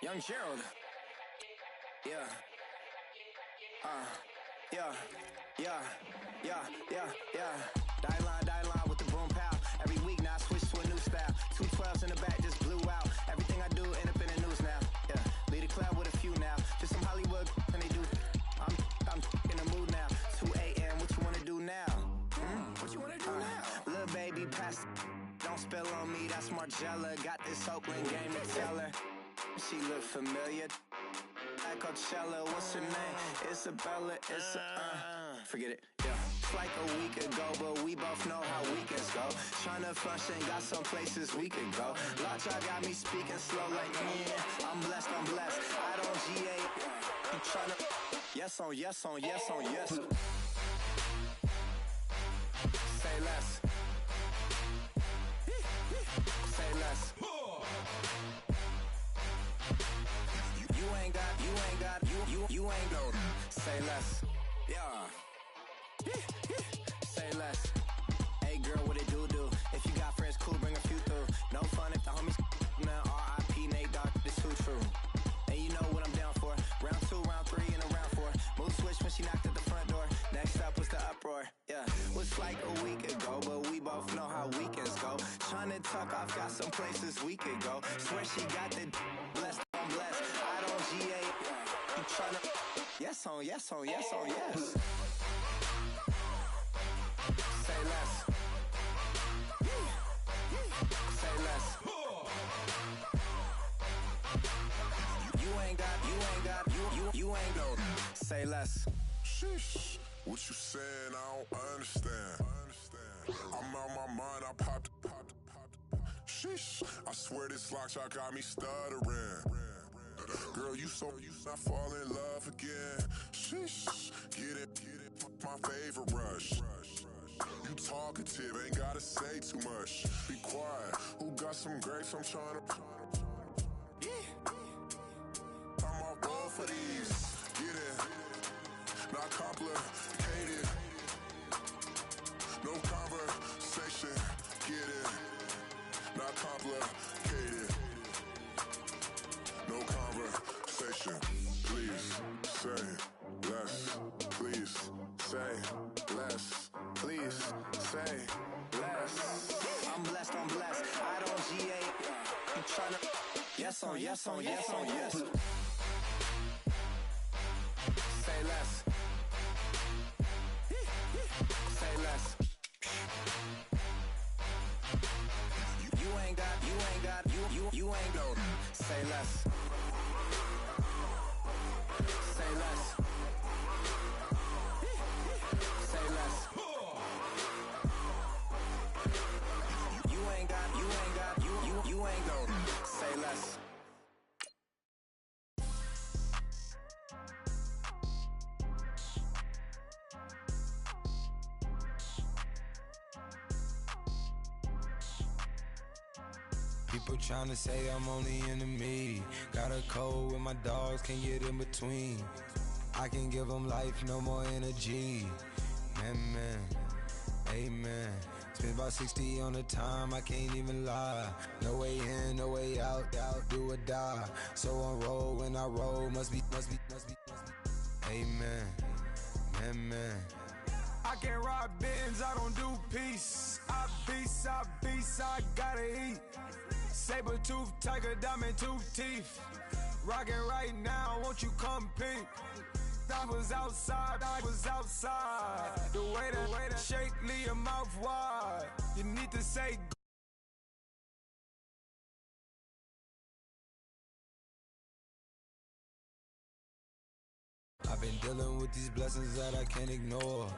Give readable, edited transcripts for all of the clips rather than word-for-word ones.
Young Gerald. Yeah. Yeah. Die line with the boom pow. Every week now I switch to a new style. 212s in the back just blew out. Everything I do end up in the news now. Yeah. Lead a club with a few now. Just some Hollywood and they do. I'm in the mood now. 2 a.m. What you wanna do now? What you wanna do now? Little baby pass. Don't spill on me. That's Margella. Got this Oakland game to tell her. She look familiar. At Coachella, what's her name? Isabella, forget it, yeah. It's like a week ago, but we both know how weekends go. Tryna function, got some places we could go. Lot y'all got me speaking slow like, I'm blessed. I don't GA, I'm tryna, yes on yes. Say less. Say less. You ain't gon' say less. Yeah. Say less. Hey girl, what it do? If you got friends, cool, bring a few through. No fun if the homies man. R.I.P. Nate Dogg, this too true. And you know what I'm down for. Round 2, round 3, and a round 4. Mood switch when she knocked at the front door. Next up was the uproar. Yeah, was like a week ago, but we both know how weekends go. Tryna tuck off, got some places we could go. Swear she got the blessed. I don't GA. I'm tryna. Yes on yes. Say less. Say less. You ain't gon' say less. Sheesh, what you saying? I don't understand. I'm out my mind, I popped. Sheesh, I swear this lock shot got me stuttering. Girl, you not fall in love again. Sheesh, get it, my favorite rush. You talkative, ain't gotta say too much. Be quiet, who got some grapes? I'm tryna. I'm all roll for these. Get it, not complicated. No conversation. Get it, not complicated. No conversation. Please say less. Please say less. Please say less. I'm blessed. I don't GA. I'm tryna. Yes on yes. Say less. Say less. You ain't gon' say less. Say less. Say less. You ain't gon' say less. People tryna say I'm only enemy. Got a code with my dogs, can't get in between. I can give them life, no more energy. Man, amen. Spent about 60 on the time, I can't even lie. No way in, no way out, do or die. So on roll, when I roll, must be. Amen, man. I can't rob Benz, I don't do peace. I beast, I gotta eat. Saber tooth, tiger, diamond tooth teeth. Rockin' right now, won't you come peep? I was outside. The way that shake, leave your mouth wide. You need to say. I've been dealing with these blessings that I can't ignore.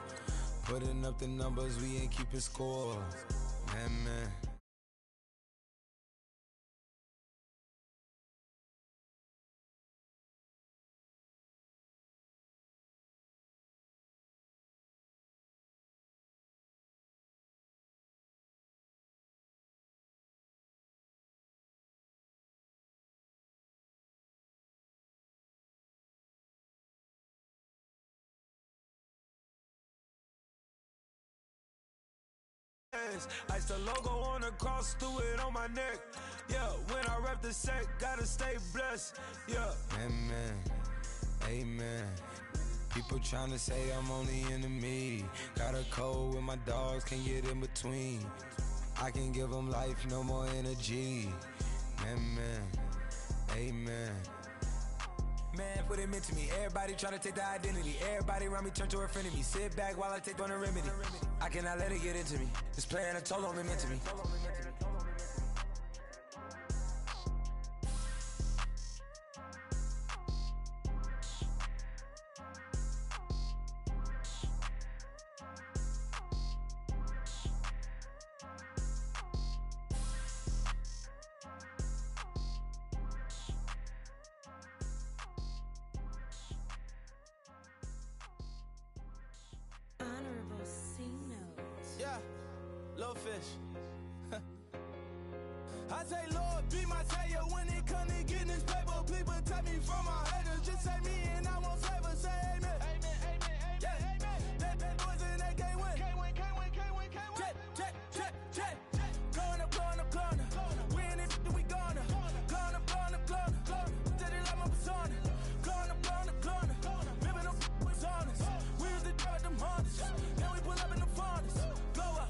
Putting up the numbers, we ain't keeping score. Man. Ice the logo on the cross, do it on my neck. Yeah, when I rep the set, gotta stay blessed. Yeah. Amen. Amen. People tryna say I'm on the enemy. Got a code with my dogs, can't get in between. I can give them life, no more energy. Amen. Amen. Man, what it meant to me. Everybody try to take the identity. Everybody around me turn to a friend of me. Sit back while I take on a remedy. I cannot let it get into me. It's playing a toll on me, meant to me. I say, Lord, be my savior when it come to getting this paper. Please protect me from my haters. Just say me and I won't save her. Say amen. Amen, amen, amen, yeah. Amen. That boys in that can't win. Can't win, can't win, can't win, can't win. Check. Going up. Win it, we gonna. Going up. Did it like my persona. Going up. Living up with honest. We used to drive them Hondas. Then we pull up in the Fondas. Go up.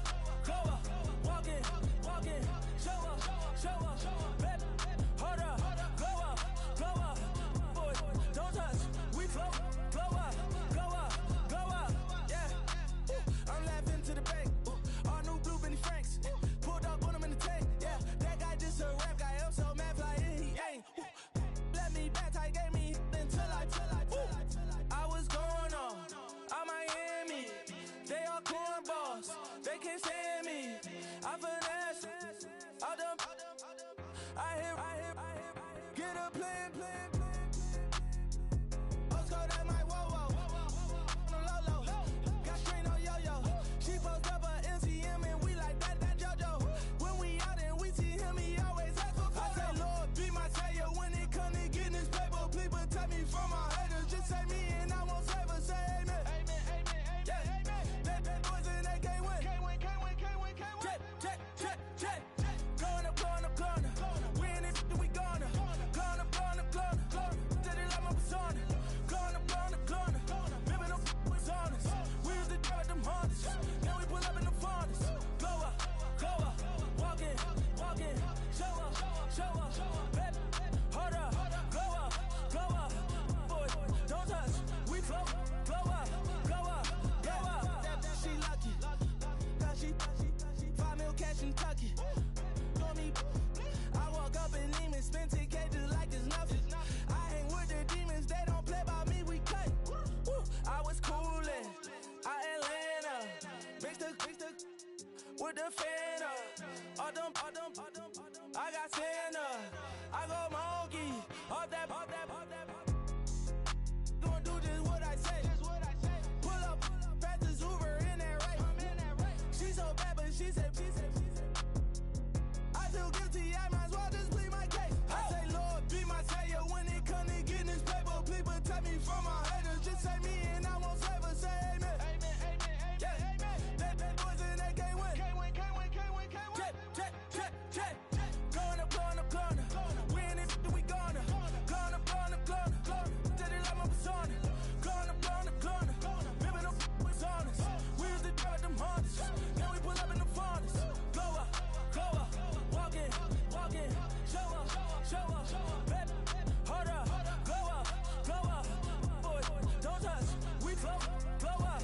Walking. Show up, baby, hold up, glow up, boy, don't touch, we flow, glow up, yeah, I'm laughing to the bank, all new blue Benny Franks, pulled up on him in the tank, yeah, that guy just a rap guy, I'm so mad flying, he ain't, let me back, I gave me until I was going on Miami, they all cornballs, they can't stand me, I finesse, all them. I hear, get a plan. Let's go, that my whoa. No low. Got screen on yo-yo. She post up a MCM and we like that JoJo. When we out and we see him, he always ask for photo. I say, Lord, be my savior when it come to getting this paper. Please protect me from my haters. Just say me and I won't save her. Say amen. Amen. Yeah. That boys in that can't win. Can't win. Check. Going up. Win it, we gonna. Gonna. Did it like my persona. Gonna. Living up with honest. We used to drive them Hondas. Now we pull up in the Fondas. Glow up. Walking. Show up. Baby, hold up. Glow up. Boy, don't touch. We flow. Glow up. She lucky. Cause she 5 mil cash in Kentucky. I walk up in demons, spend 10K just like it's nothing. I hang with the demons, they don't play by me, we cut. I was coolin', Atlanta, mixed with the Fanta. All them, I got Santa, I go monkey, all that. Gonna do just what I say. Pull up, pass the Uber in that race. She so bad, but she said. I feel guilty, I might as well just plead my case. I say, Lord, be my savior when it come to getting this paper. Please protect me from my haters. Just say me and I won't save her. Say amen. Yeah. That boys in that can't win. Can't win. Check. Going up. Win it, we gonna. Gonna. Did it like my persona. Gonna. Living up with honest. We used to drive them Hondas. Now we pull up in the Fondas. Glow up. Walking. Show up. Baby, hold up. Glow up. Boy, don't touch. We flow. Glow up.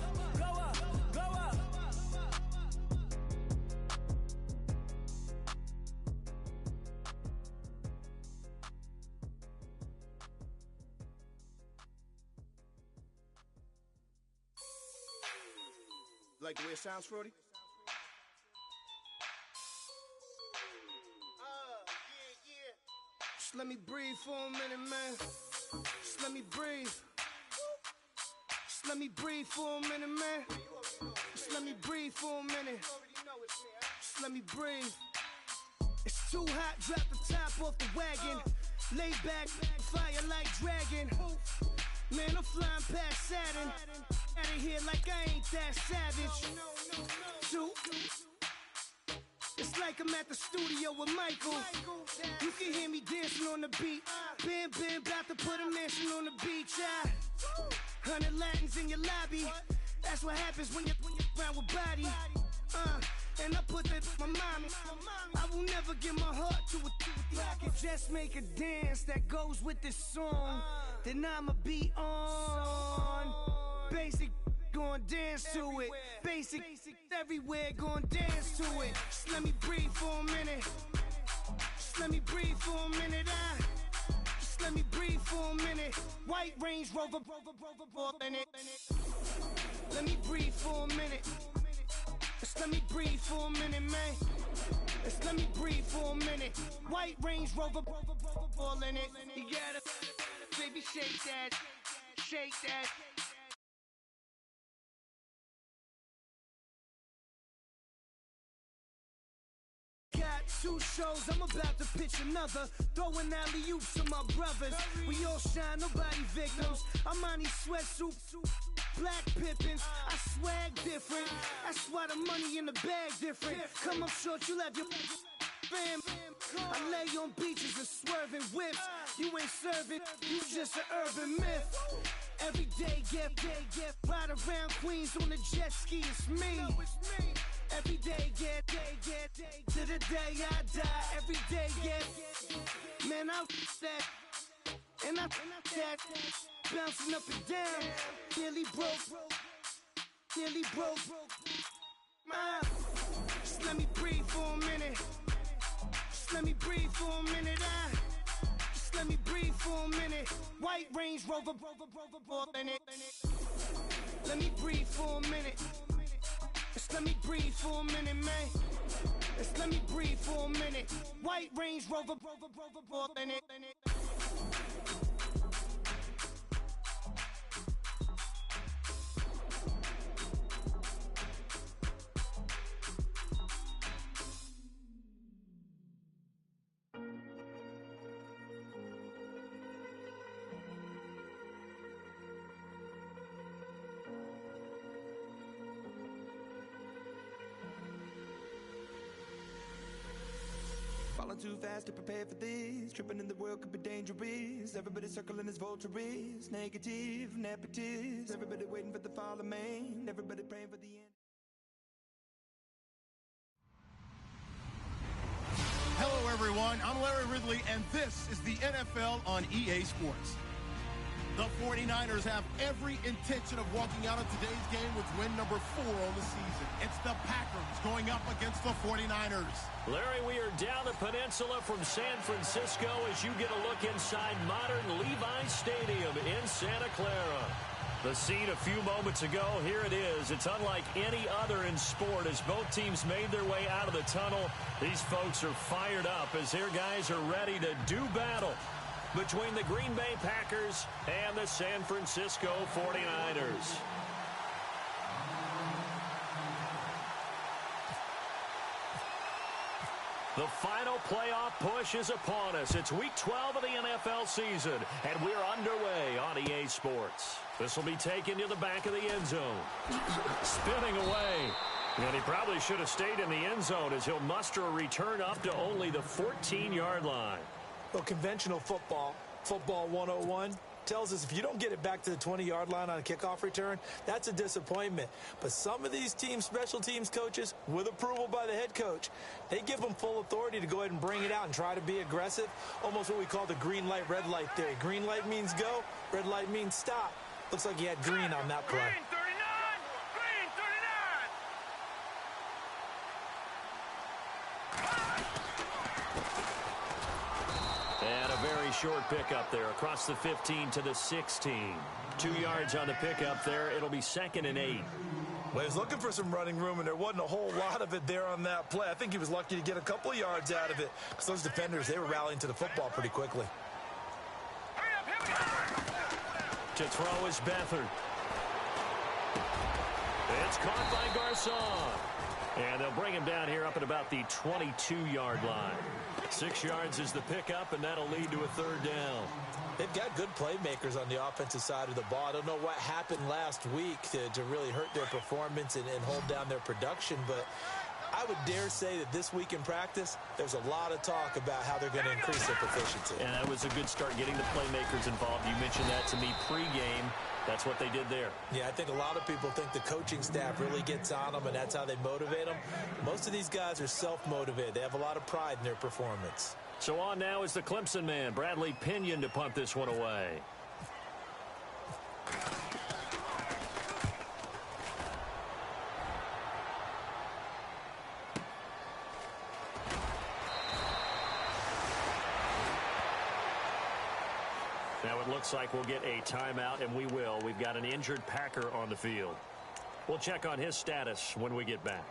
Like the way it sounds, Frody? Just let me breathe for a minute, man. Just let me breathe. Just let me breathe for a minute, man. Just let me breathe for a minute. Just let me breathe. It's too hot, drop the top off the wagon. Lay back, fire like dragon. Man, I'm flying past Saturn. Out of here like I ain't that savage. It's like I'm at the studio with Michael. You can hear me dancing on the beat. Bam, bam, about to put a mansion on the beach. 100 Latins in your lobby. That's what happens when you're around with body. And I put that in my mommy. I will never give my heart to a I can just make a dance that goes with this song. Then I'ma be on. Basic, gon' dance to it. Basic, everywhere, gon' dance to it. Just let me breathe for a minute. Just let me breathe for a minute. Just let me breathe for a minute. White Range Rover, in it. Let me breathe for a minute. Just let me breathe for a minute, man. Just let me breathe for a minute. White Range Rover, ball in it. You gotta, baby, shake that, shake that. Got 2 shows, I'm about to pitch another. Throwing alley-oops to my brothers. We all shine, nobody victims. I'm on these sweatsuits. Black Pippins, I swag different. That's why the money in the bag different. Come up short, you left your fam. I lay on beaches and swerving whips. You ain't serving, you just an urban myth. Every day get ride around Queens on the jet ski, it's me. Every day get to the day I die. Every day get, man, I that. And I that, bouncing up and down, nearly broke. Just let me breathe for a minute. Just let me breathe for a minute. Just let me breathe for a minute. White Range Rover, in it. Let me breathe for a minute. Just let me breathe for a minute, man. Just let me breathe for a minute. White Range Rover, in it. Falling too fast to prepare for this. Tripping in the world could be dangerous. Everybody circling as vultures. Negative, nepotist. Everybody waiting for the fall of man. Everybody praying for the end. Hello, everyone. I'm Larry Ridley, and this is the NFL on EA Sports. The 49ers have every intention of walking out of today's game with win number 4 on the season. It's the Packers going up against the 49ers. Larry, we are down the peninsula from San Francisco as you get a look inside modern Levi's Stadium in Santa Clara. The scene a few moments ago, here it is. It's unlike any other in sport as both teams made their way out of the tunnel. These folks are fired up as their guys are ready to do battle between the Green Bay Packers and the San Francisco 49ers. The final playoff push is upon us. It's week 12 of the NFL season, and we're underway on EA Sports. This will be taken to the back of the end zone. Spinning away. And he probably should have stayed in the end zone as he'll muster a return up to only the 14-yard line. Well, conventional football 101, tells us if you don't get it back to the 20-yard line on a kickoff return, that's a disappointment. But some of these teams, special teams coaches, with approval by the head coach, they give them full authority to go ahead and bring it out and try to be aggressive, almost what we call the green light, red light theory. Green light means go, red light means stop. Looks like he had green on that play. Green 39! Green 39! And a very short pickup there across the 15 to the 16. 2 yards on the pickup there. It'll be 2nd and 8. Well, he was looking for some running room, and there wasn't a whole lot of it there on that play. I think he was lucky to get a couple of yards out of it because those defenders, they were rallying to the football pretty quickly. To throw is Beathard. It's caught by Garcon. And they'll bring him down here up at about the 22-yard line. 6 yards is the pickup, and that'll lead to a 3rd down. They've got good playmakers on the offensive side of the ball. I don't know what happened last week to really hurt their performance and hold down their production, but I would dare say that this week in practice, there's a lot of talk about how they're going to increase their proficiency. And that was a good start getting the playmakers involved. You mentioned that to me pregame. That's what they did there. Yeah, I think a lot of people think the coaching staff really gets on them, and that's how they motivate them. Most of these guys are self-motivated. They have a lot of pride in their performance. So on now is the Clemson man, Bradley Pinion, to punt this one away. Now it looks like we'll get a timeout, and we will. We've got an injured Packer on the field. We'll check on his status when we get back.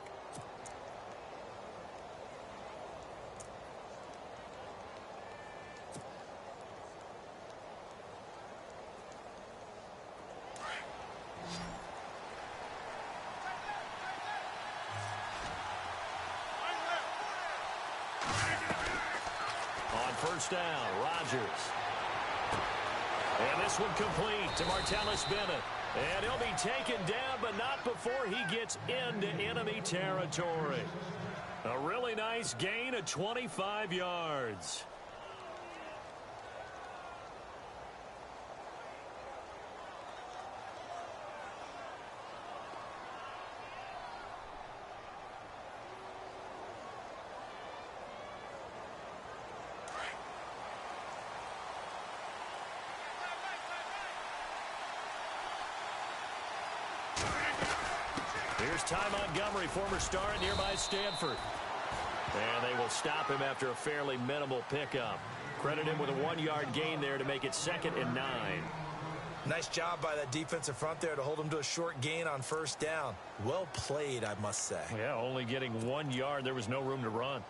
On first down, Rodgers. And this one complete to Martellus Bennett. And he'll be taken down, but not before he gets into enemy territory. A really nice gain of 25 yards. Here's Ty Montgomery, former star at nearby Stanford. And they will stop him after a fairly minimal pickup. Credit him with a 1-yard gain there to make it 2nd and 9. Nice job by that defensive front there to hold him to a short gain on first down. Well played, I must say. Yeah, only getting 1 yard. There was no room to run.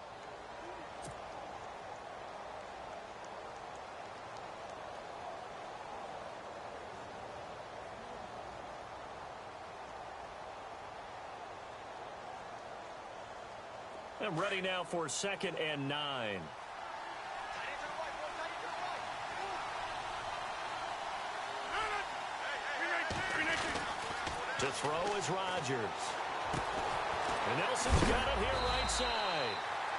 And ready now for 2nd and 9. To throw is Rodgers. And Nelson's got it here right side.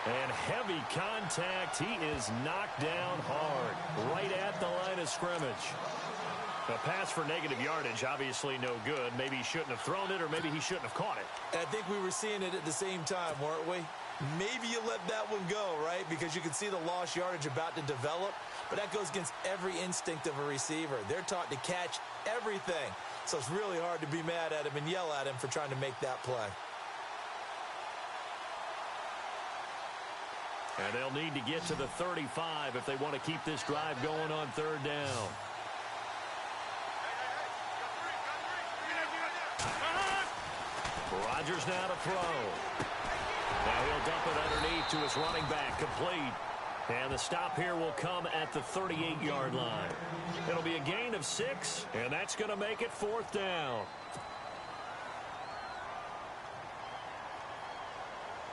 And heavy contact. He is knocked down hard right at the line of scrimmage. A pass for negative yardage, obviously no good. Maybe he shouldn't have thrown it, or maybe he shouldn't have caught it. I think we were seeing it at the same time, weren't we? Maybe you let that one go, right? Because you can see the lost yardage about to develop. But that goes against every instinct of a receiver. They're taught to catch everything. So it's really hard to be mad at him and yell at him for trying to make that play. And they'll need to get to the 35 if they want to keep this drive going on 3rd down. Rodgers now to throw. Now he'll dump it underneath to his running back, complete. And the stop here will come at the 38-yard line. It'll be a gain of 6, and that's going to make it 4th down.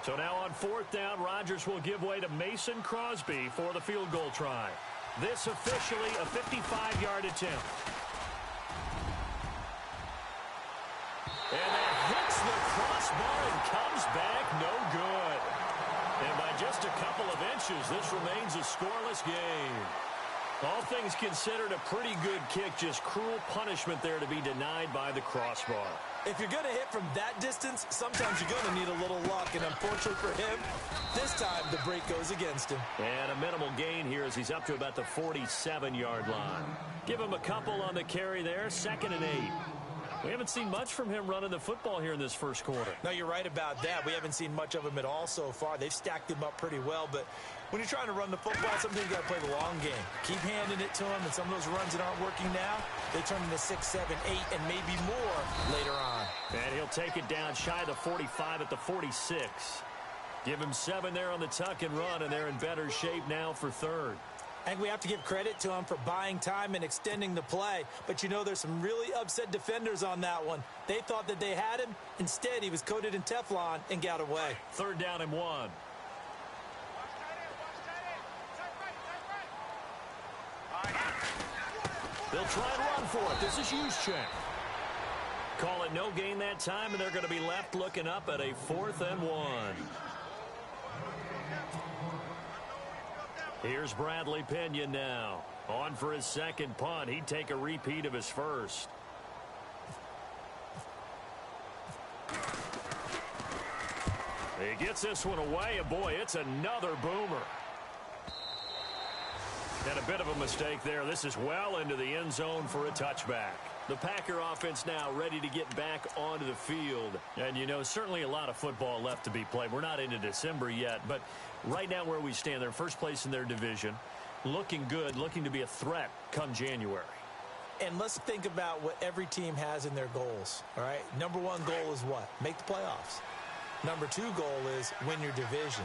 So now on 4th down, Rodgers will give way to Mason Crosby for the field goal try. This officially a 55-yard attempt. And that hits the crossbar and comes back no good. And by just a couple of inches, this remains a scoreless game. All things considered, a pretty good kick, just cruel punishment there to be denied by the crossbar. If you're going to hit from that distance, sometimes you're going to need a little luck. And unfortunately for him, this time the break goes against him. And a minimal gain here as he's up to about the 47-yard line. Give him a couple on the carry there, 2nd and 8. We haven't seen much from him running the football here in this first quarter. No, you're right about that. We haven't seen much of him at all so far. They've stacked him up pretty well, but when you're trying to run the football, sometimes you got to play the long game. Keep handing it to him, and some of those runs that aren't working now, they turn into 6, 7, 8, and maybe more later on. And he'll take it down shy of the 45 at the 46. Give him 7 there on the tuck and run, and they're in better shape now for 3rd. I think we have to give credit to him for buying time and extending the play. But, you know, there's some really upset defenders on that one. They thought that they had him. Instead, he was coated in Teflon and got away. 3rd down and 1. They'll try and run for it. This is Juszczyk. Call it no gain that time, and they're going to be left looking up at a 4th and 1. Here's Bradley Pinion now. On for his second punt. He'd take a repeat of his first. He gets this one away, and boy, it's another boomer. And a bit of a mistake there. This is well into the end zone for a touchback. The Packer offense now ready to get back onto the field. And, you know, certainly a lot of football left to be played. We're not into December yet, but right now where we stand, they're first place in their division. Looking good, looking to be a threat come January. And let's think about what every team has in their goals, all right? Number 1 goal is what? Make the playoffs. Number 2 goal is win your division.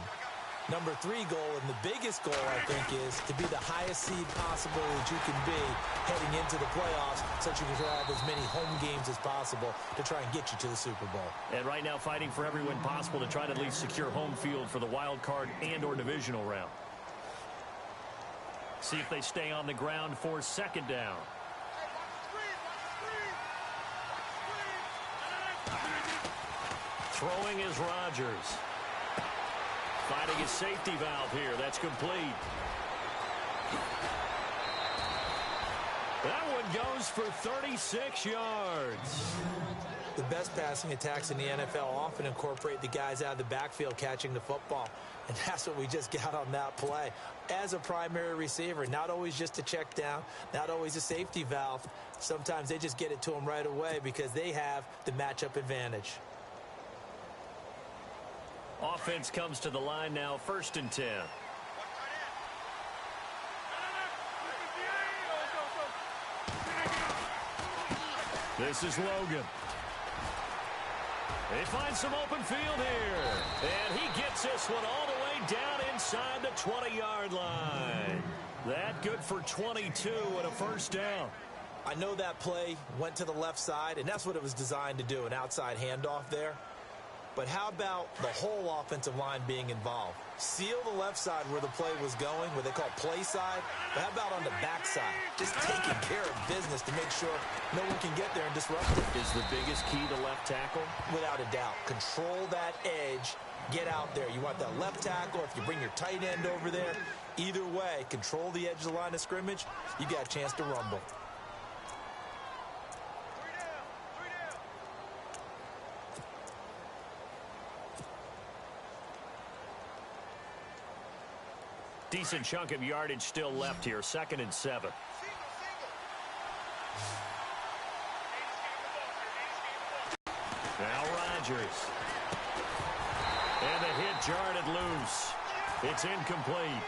Number 3 goal, and the biggest goal, I think, is to be the highest seed possible that you can be heading into the playoffs so that you can have as many home games as possible to try and get you to the Super Bowl. And right now fighting for every win possible to try to at least secure home field for the wild card and or divisional round. See if they stay on the ground for second down. Throwing is Rodgers. Finding his safety valve here. That's complete. That one goes for 36 yards. The best passing attacks in the NFL often incorporate the guys out of the backfield catching the football. And that's what we just got on that play. As a primary receiver, not always just a check down, not always a safety valve. Sometimes they just get it to them right away because they have the matchup advantage. Offense comes to the line now, 1st and 10. This is Logan. They find some open field here. And he gets this one all the way down inside the 20-yard line. That good for 22 and a first down. I know that play went to the left side, and that's what it was designed to do, an outside handoff there. But how about the whole offensive line being involved? Seal the left side where the play was going, what they call play side. But how about on the back side? Just taking care of business to make sure no one can get there and disrupt it. Is the biggest key to left tackle? Without a doubt. Control that edge. Get out there. You want that left tackle. If you bring your tight end over there, either way, control the edge of the line of scrimmage, you got a chance to rumble. Decent chunk of yardage still left here. 2nd and 7. Now Rodgers. And the hit jarred it loose. It's incomplete.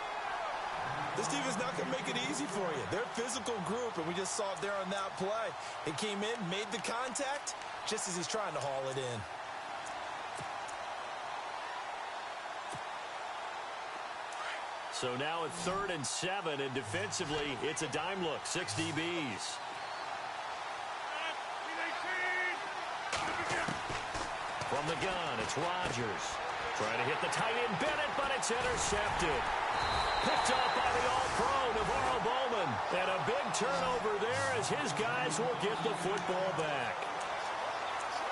This defense not going to make it easy for you. They're a physical group, and we just saw it there on that play. It came in, made the contact, just as he's trying to haul it in. So now it's 3rd and 7, and defensively, it's a dime look. 6 DBs. From the gun, it's Rodgers. Trying to hit the tight end Bennett, but it's intercepted. Picked off by the all-pro Navarro Bowman. And a big turnover there as his guys will get the football back.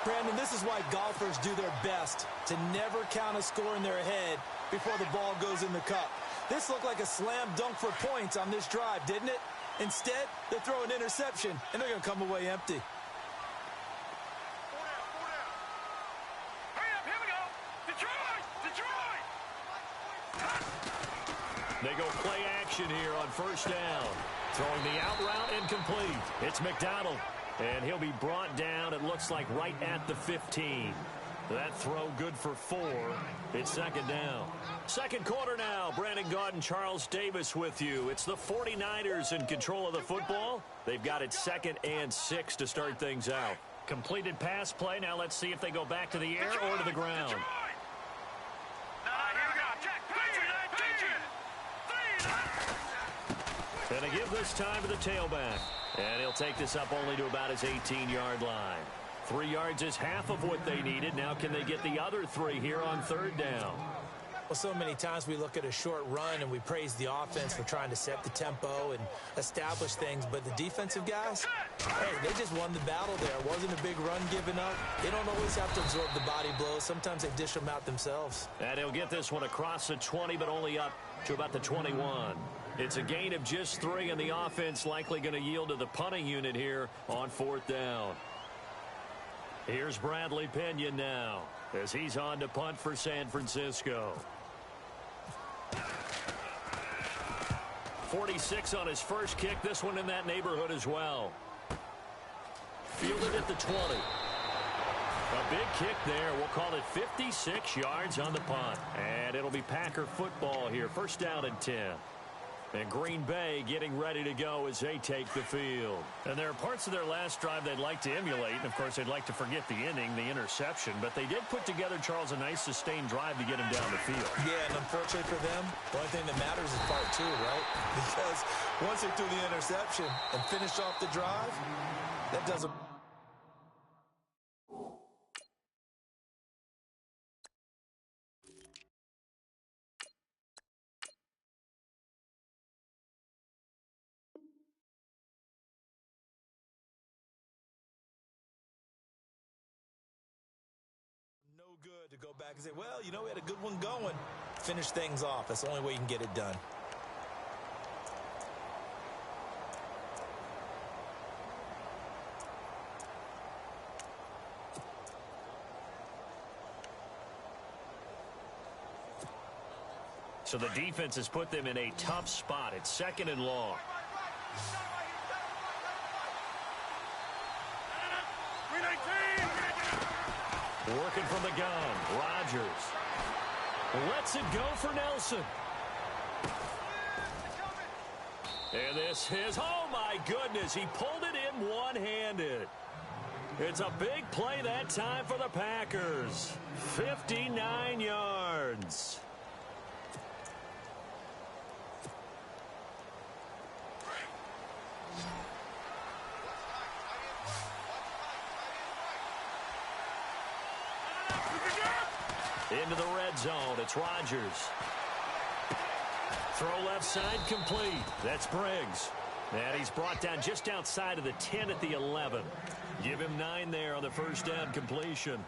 Brandon, this is why golfers do their best to never count a score in their head before the ball goes in the cup. This looked like a slam dunk for points on this drive, didn't it? Instead, they throw an interception, and they're going to come away empty. Hurry up, here we go. Detroit! They go play action here on 1st down. Throwing the out route incomplete. It's McDonald, and he'll be brought down, it looks like, right at the 15. That throw good for 4. It's 2nd down. 2nd quarter now. Brandon Gaudin, Charles Davis with you. It's the 49ers in control of the football. They've got it 2nd and 6 to start things out. Completed pass play. Now let's see if they go back to the air or to the ground. And they give this time to the tailback. And he'll take this up only to about his 18-yard line. 3 yards is half of what they needed. Now can they get the other 3 here on 3rd down? Well, so many times we look at a short run and we praise the offense for trying to set the tempo and establish things, but the defensive guys, hey, they just won the battle there. It wasn't a big run given up. They don't always have to absorb the body blows. Sometimes they dish them out themselves. And he'll get this one across the 20, but only up to about the 21. It's a gain of just 3, and the offense likely going to yield to the punting unit here on 4th down. Here's Bradley Pinion now as he's on to punt for San Francisco. 46 on his first kick. This one in that neighborhood as well. Fielded at the 20. A big kick there. We'll call it 56 yards on the punt. And it'll be Packer football here. 1st down and 10. And Green Bay getting ready to go as they take the field. And there are parts of their last drive they'd like to emulate. And, of course, they'd like to forget the inning, the interception. But they did put together, Charles, a nice sustained drive to get him down the field. Yeah, and unfortunately for them, the only thing that matters is part 2, right? Because once they threw the interception and finished off the drive, that doesn't... good to go back and say, well, you know, we had a good one going. Finish things off. That's the only way you can get it done. So the defense has put them in a tough spot. It's 2nd and long. Working from the gun, Rodgers lets it go for Nelson. And this is, oh my goodness, he pulled it in one-handed. It's a big play that time for the Packers. 59 yards. Into the red zone. It's Rodgers. Throw left side complete. That's Briggs. And he's brought down just outside of the 10 at the 11. Give him 9 there on the 1st down completion.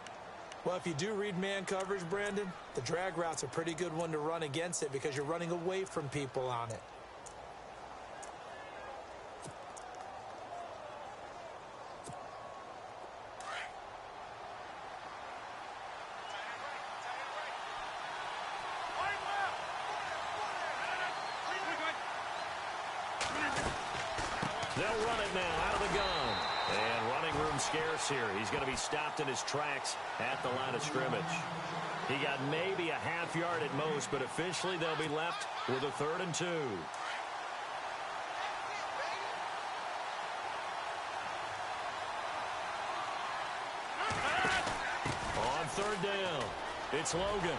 Well, if you do read man coverage, Brandon, the drag route's a pretty good one to run against it because you're running away from people on it. They'll run it now out of the gun. And running room scarce here. He's going to be stopped in his tracks at the line of scrimmage. He got maybe a half yard at most, but officially they'll be left with a 3rd and 2. On 3rd down, it's Logan.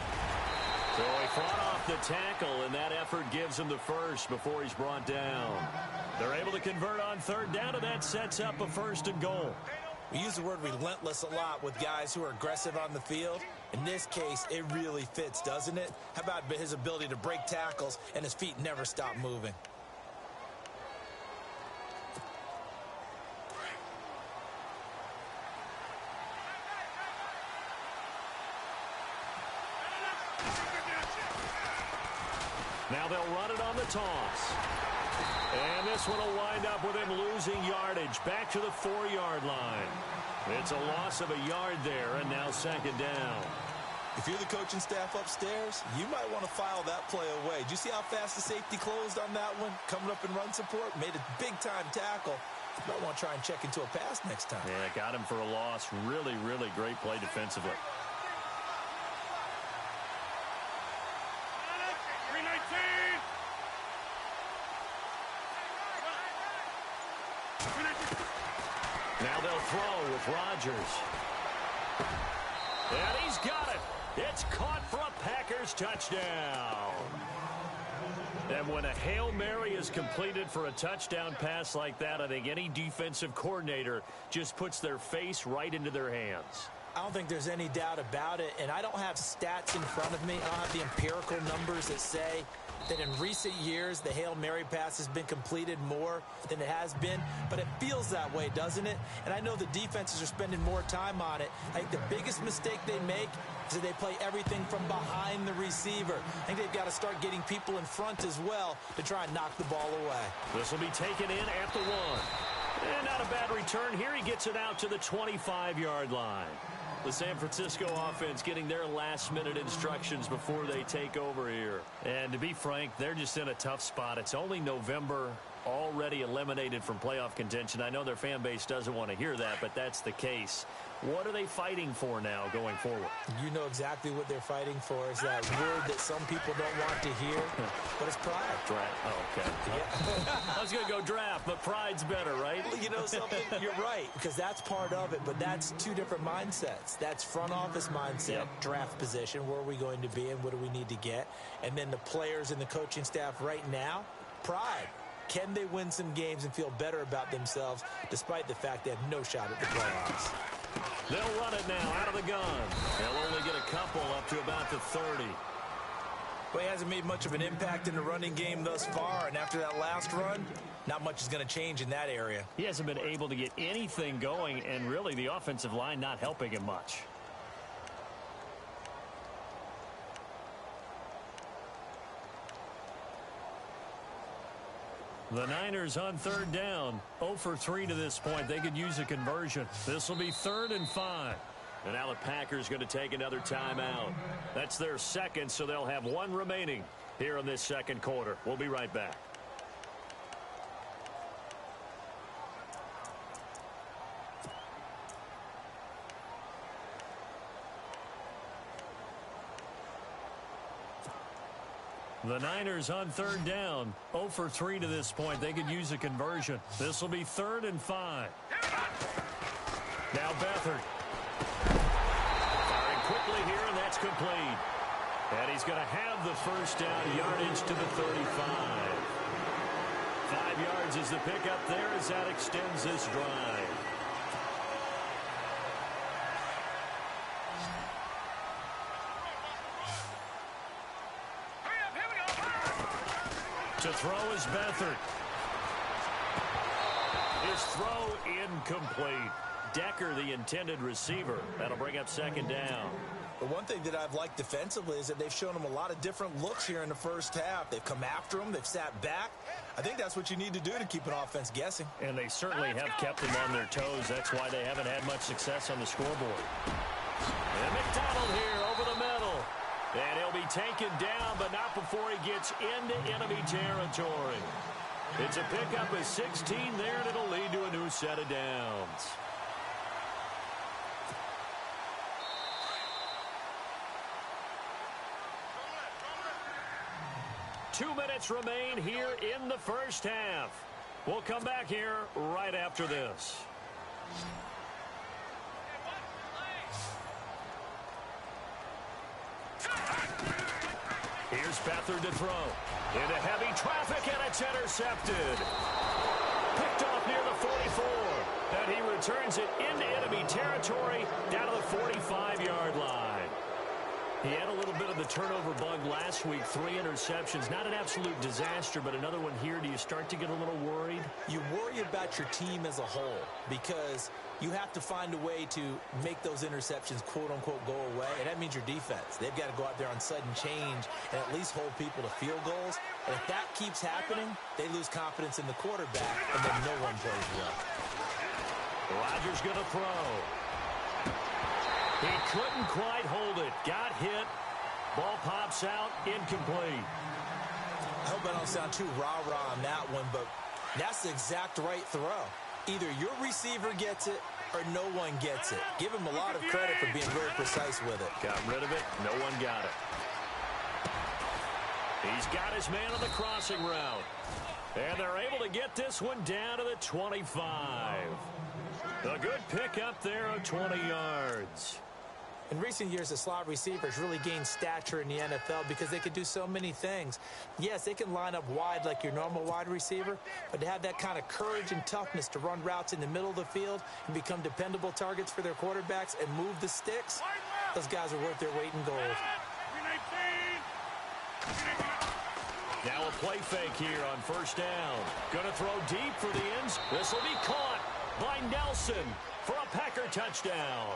So he fought off the tackle, and that effort gives him the first before he's brought down. They're able to convert on 3rd down, and that sets up a 1st and goal. We use the word relentless a lot with guys who are aggressive on the field. In this case, it really fits, doesn't it? How about his ability to break tackles and his feet never stop moving? Now they'll run it on the toss. And this one will wind up with him losing yardage back to the 4-yard line. It's a loss of a yard there, and now 2nd down. If you're the coaching staff upstairs, you might want to file that play away. Did you see how fast the safety closed on that one? Coming up in run support, made a big-time tackle. You might want to try and check into a pass next time. Yeah, got him for a loss. Really, really great play defensively. Now they'll throw with Rodgers. And he's got it. It's caught for a Packers touchdown. And when a Hail Mary is completed for a touchdown pass like that, I think any defensive coordinator just puts their face right into their hands. I don't think there's any doubt about it, and I don't have stats in front of me. I don't have the empirical numbers that say that in recent years the Hail Mary pass has been completed more than it has been, but it feels that way, doesn't it? And I know the defenses are spending more time on it. I think the biggest mistake they make is that they play everything from behind the receiver. I think they've got to start getting people in front as well to try and knock the ball away. This will be taken in at the 1. And not a bad return here. He gets it out to the 25-yard line. The San Francisco offense getting their last-minute instructions before they take over here. And to be frank, they're just in a tough spot. It's only November, already eliminated from playoff contention. I know their fan base doesn't want to hear that, but that's the case. What are they fighting for now going forward? You know exactly what they're fighting for is that word that some people don't want to hear, but it's pride. Draft. Oh, okay. Yeah. I was going to go draft, but pride's better, right? You know something? You're right, because that's part of it, but that's two different mindsets. That's front office mindset, draft position, where are we going to be and what do we need to get? And then the players and the coaching staff right now, pride. Can they win some games and feel better about themselves despite the fact they have no shot at the playoffs? They'll run it now out of the gun. They'll only get a couple up to about the 30. Well, he hasn't made much of an impact in the running game thus far, and after that last run, not much is going to change in that area. He hasn't been able to get anything going, and really the offensive line not helping him much. The Niners on 3rd down, 0 for 3 to this point. They could use a conversion. This will be 3rd and 5. And now the Packers going to take another timeout. That's their second, so they'll have 1 remaining here in this second quarter. We'll be right back. The Niners on 3rd down, 0 for 3 to this point. They could use a conversion. This will be 3rd and 5. Now Beathard. Firing quickly here, and that's complete. And he's going to have the first down, yardage to the 35. 5 yards is the pickup there as that extends this drive. To throw is Beathard. His throw incomplete. Decker, the intended receiver. That'll bring up 2nd down. The one thing that I've liked defensively is that they've shown him a lot of different looks here in the first half. They've come after him. They've sat back. I think that's what you need to do to keep an offense guessing. And they certainly have kept them on their toes. That's why they haven't had much success on the scoreboard. And McDonald here over the middle. And he'll be taken down, but not before he gets into enemy territory. It's a pickup of 16 there, and it'll lead to a new set of downs. Two minutes remain here in the first half. We'll come back here right after this. Here's Beathard to throw. Into heavy traffic, and it's intercepted. Picked off near the 44. And he returns it into enemy territory down to the 45-yard line. He had a little bit of the turnover bug last week. 3 interceptions. Not an absolute disaster, but another one here. Do you start to get a little worried? You worry about your team as a whole because you have to find a way to make those interceptions, quote-unquote, go away, and that means your defense. They've got to go out there on sudden change and at least hold people to field goals. And if that keeps happening, they lose confidence in the quarterback, and then no one plays well. Rodgers going to throw. He couldn't quite hold it. Got hit. Ball pops out. Incomplete. I hope I don't sound too rah-rah on that one, but that's the exact right throw. Either your receiver gets it or no one gets it. Give him a lot of credit for being very precise with it. Got rid of it. No one got it. He's got his man on the crossing route. And they're able to get this one down to the 25. A good pickup there of 20 yards. In recent years, the slot receivers really gained stature in the NFL because they could do so many things. Yes, they can line up wide like your normal wide receiver, but to have that kind of courage and toughness to run routes in the middle of the field and become dependable targets for their quarterbacks and move the sticks, those guys are worth their weight in gold. Now a play fake here on first down. Going to throw deep for the ends. This will be caught by Nelson for a Packer touchdown.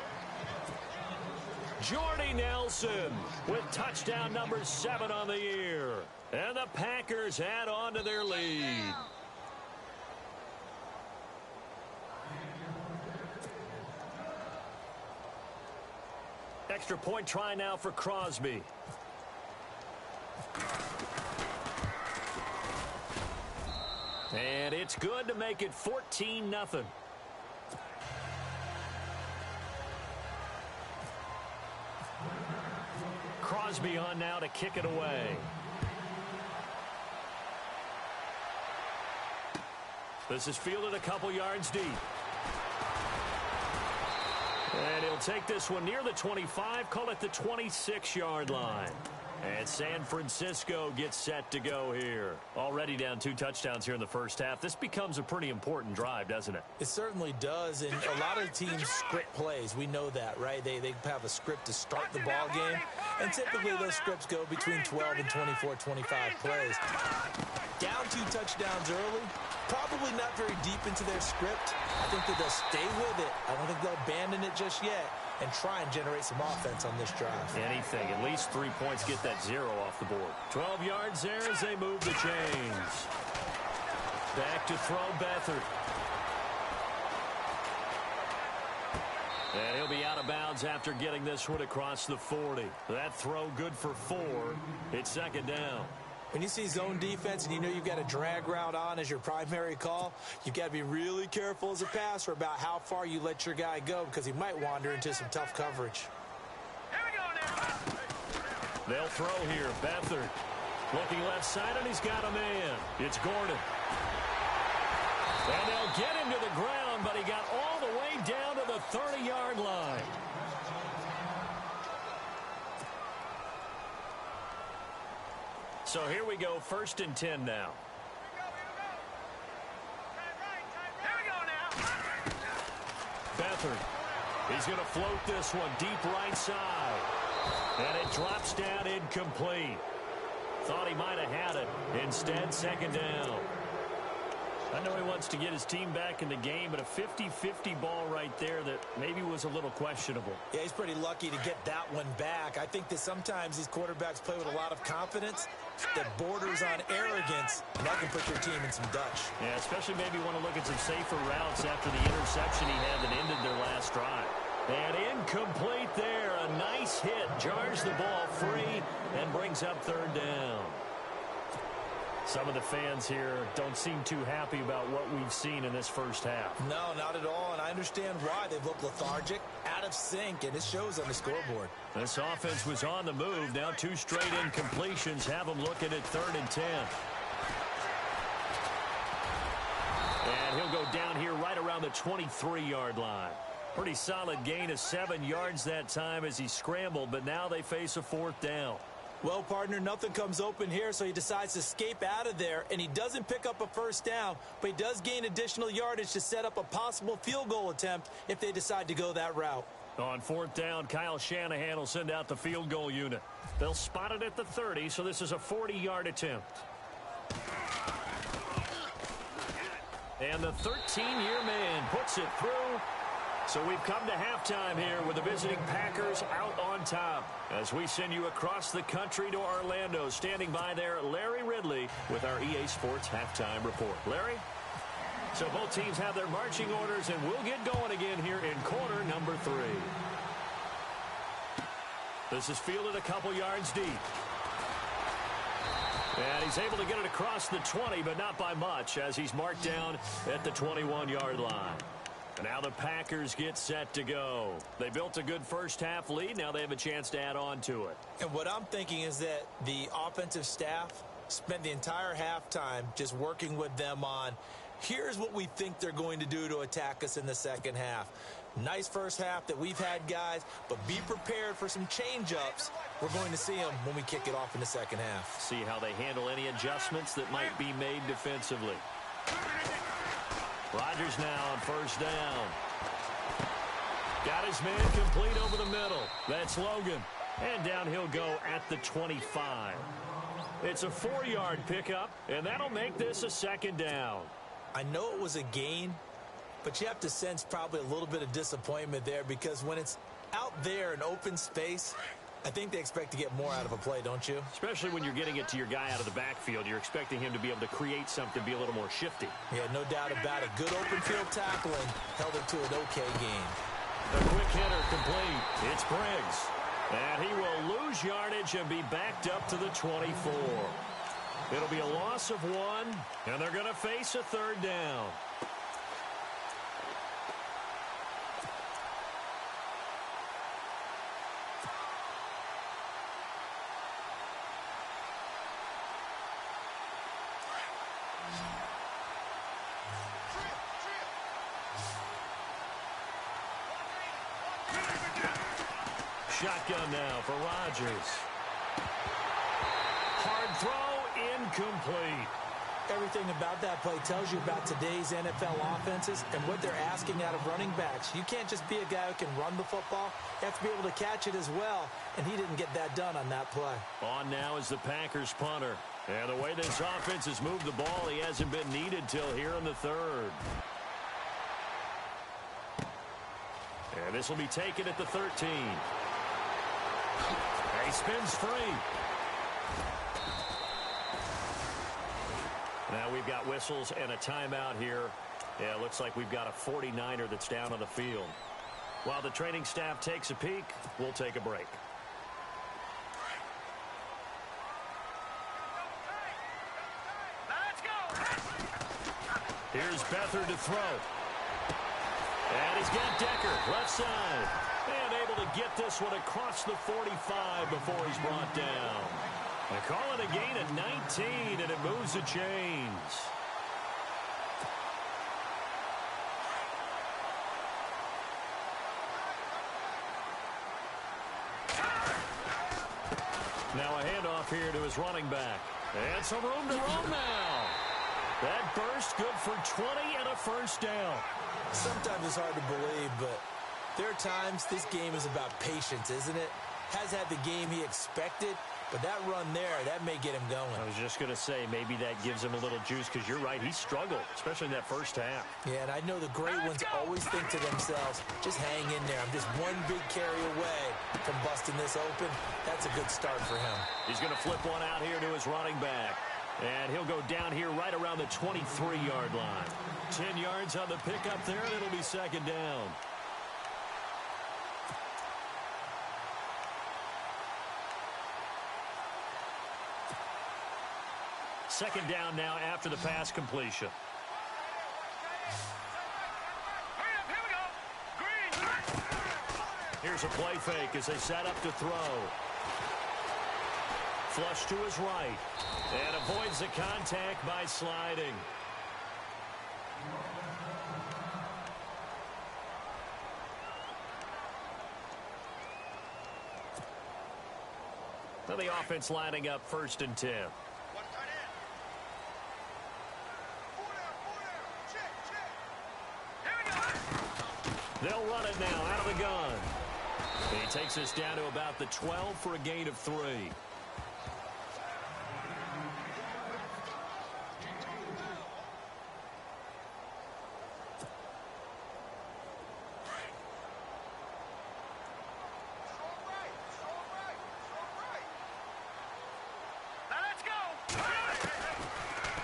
Jordy Nelson with touchdown number 7 on the year. And the Packers add on to their lead. Extra point try now for Crosby. And it's good to make it 14-0. Crosby on now to kick it away. This is fielded a couple yards deep. And he'll take this one near the 25, call it the 26-yard line. And San Francisco gets set to go here. Already down 2 touchdowns here in the first half. This becomes a pretty important drive, doesn't it? It certainly does, and a lot of teams script plays. We know that, right? They have a script to start the ball game, and typically those scripts go between 12 and 24, 25 plays. Down 2 touchdowns early, probably not very deep into their script. I think that they'll stay with it. I don't think they'll abandon it just yet and try and generate some offense on this drive. Anything. At least 3 points, get that 0 off the board. 12 yards there as they move the chains. Back to throw Beathard. And he'll be out of bounds after getting this one across the 40. That throw good for 4. It's second down. When you see zone defense and you know you've got a drag route on as your primary call, you've got to be really careful as a passer about how far you let your guy go because he might wander into some tough coverage. They'll throw here. Beathard looking left side, and he's got a man. It's Gordon. And they'll get him to the ground, but he got all the way down to the 30-yard line. So here we go, 1st and 10 now. Beathard. He's going to float this one deep right side. And it drops down incomplete. Thought he might have had it. Instead, second down. I know he wants to get his team back in the game, but a 50-50 ball right there that maybe was a little questionable. Yeah, he's pretty lucky to get that one back. I think that sometimes these quarterbacks play with a lot of confidence that borders on arrogance, and that can put your team in some Dutch. Yeah, especially maybe want to look at some safer routes after the interception he had that ended their last drive. And incomplete there. A nice hit. Jars the ball free and brings up 3rd down. Some of the fans here don't seem too happy about what we've seen in this first half. No, not at all, and I understand why. They've looked lethargic, out of sync, and it shows on the scoreboard. This offense was on the move. Now 2 straight incompletions have them looking at 3rd and 10. And he'll go down here right around the 23-yard line. Pretty solid gain of 7 yards that time as he scrambled, but now they face a 4th down. Well, partner, nothing comes open here, so he decides to escape out of there, and he doesn't pick up a 1st down, but he does gain additional yardage to set up a possible field goal attempt if they decide to go that route. On 4th down, Kyle Shanahan will send out the field goal unit. They'll spot it at the 30, so this is a 40-yard attempt. And the 13-year man puts it through. So we've come to halftime here with the visiting Packers out on top. As we send you across the country to Orlando, standing by there, Larry Ridley with our EA Sports Halftime Report. Larry? So both teams have their marching orders, and we'll get going again here in quarter number 3. This is fielded a couple yards deep. And he's able to get it across the 20, but not by much, as he's marked down at the 21-yard line. And now the Packers get set to go. They built a good first half lead. Now they have a chance to add on to it. And what I'm thinking is that the offensive staff spent the entire halftime just working with them on Here's what we think they're going to do to attack us in the second half. Nice first half that we've had, guys, but be prepared for some change-ups. We're going to see them when we kick it off in the second half. See how they handle any adjustments that might be made defensively. Rodgers now on first down. Got his man complete over the middle. That's Logan. And down he'll go at the 25. It's a 4-yard pickup, and that'll make this a second down. I know it was a gain, but you have to sense probably a little bit of disappointment there because when it's out there in open space, I think they expect to get more out of a play, don't you? Especially when you're getting it to your guy out of the backfield. You're expecting him to be able to create something, be a little more shifty. Yeah, no doubt about it. Good open field tackling held it to an okay gain. The quick hitter complete. It's Briggs. And he will lose yardage and be backed up to the 24. It'll be a loss of 1, and they're going to face a third down. Shotgun now for Rodgers. Hard throw, incomplete. Everything about that play tells you about today's NFL offenses and what they're asking out of running backs. You can't just be a guy who can run the football. You have to be able to catch it as well, and he didn't get that done on that play. On now is the Packers punter. And the way this offense has moved the ball, he hasn't been needed till here in the third. And this will be taken at the 13. He spins free. Now we've got whistles and a timeout here. Yeah, it looks like we've got a 49er that's down on the field. While the training staff takes a peek, we'll take a break. Let's go. Here's Beathard to throw. And he's got Decker left side. And able to get this one across the 45 before he's brought down. They call it a gain of 19, and it moves the chains. Now a handoff here to his running back. And some room to roam now. That burst good for 20 and a first down. Sometimes it's hard to believe, but there are times this game is about patience, isn't it? Has had the game he expected, but that run there, that may get him going. I was just going to say, maybe that gives him a little juice, because you're right, he struggled, especially in that first half. Yeah, and I know the great ones always think to themselves, just hang in there. I'm just one big carry away from busting this open. That's a good start for him. He's going to flip one out here to his running back. And he'll go down here right around the 23-yard line. 10 yards on the pickup there, and it'll be second down. Second down now after the pass completion. Here we go. Green. Here's a play fake as they set up to throw. Flush to his right. And avoids the contact by sliding. Now the offense lining up 1st and 10. They'll run it now out of the gun. And he takes us down to about the 12 for a gain of 3.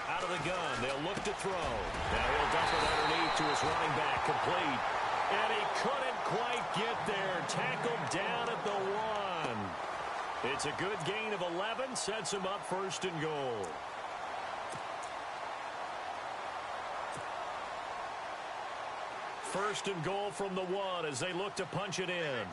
Out of the gun, they'll look to throw. Now he'll dump it underneath to his running back, complete. And he couldn't quite get there. Tackled down at the 1. It's a good gain of 11. Sets him up 1st and goal. First and goal from the 1 as they look to punch it in.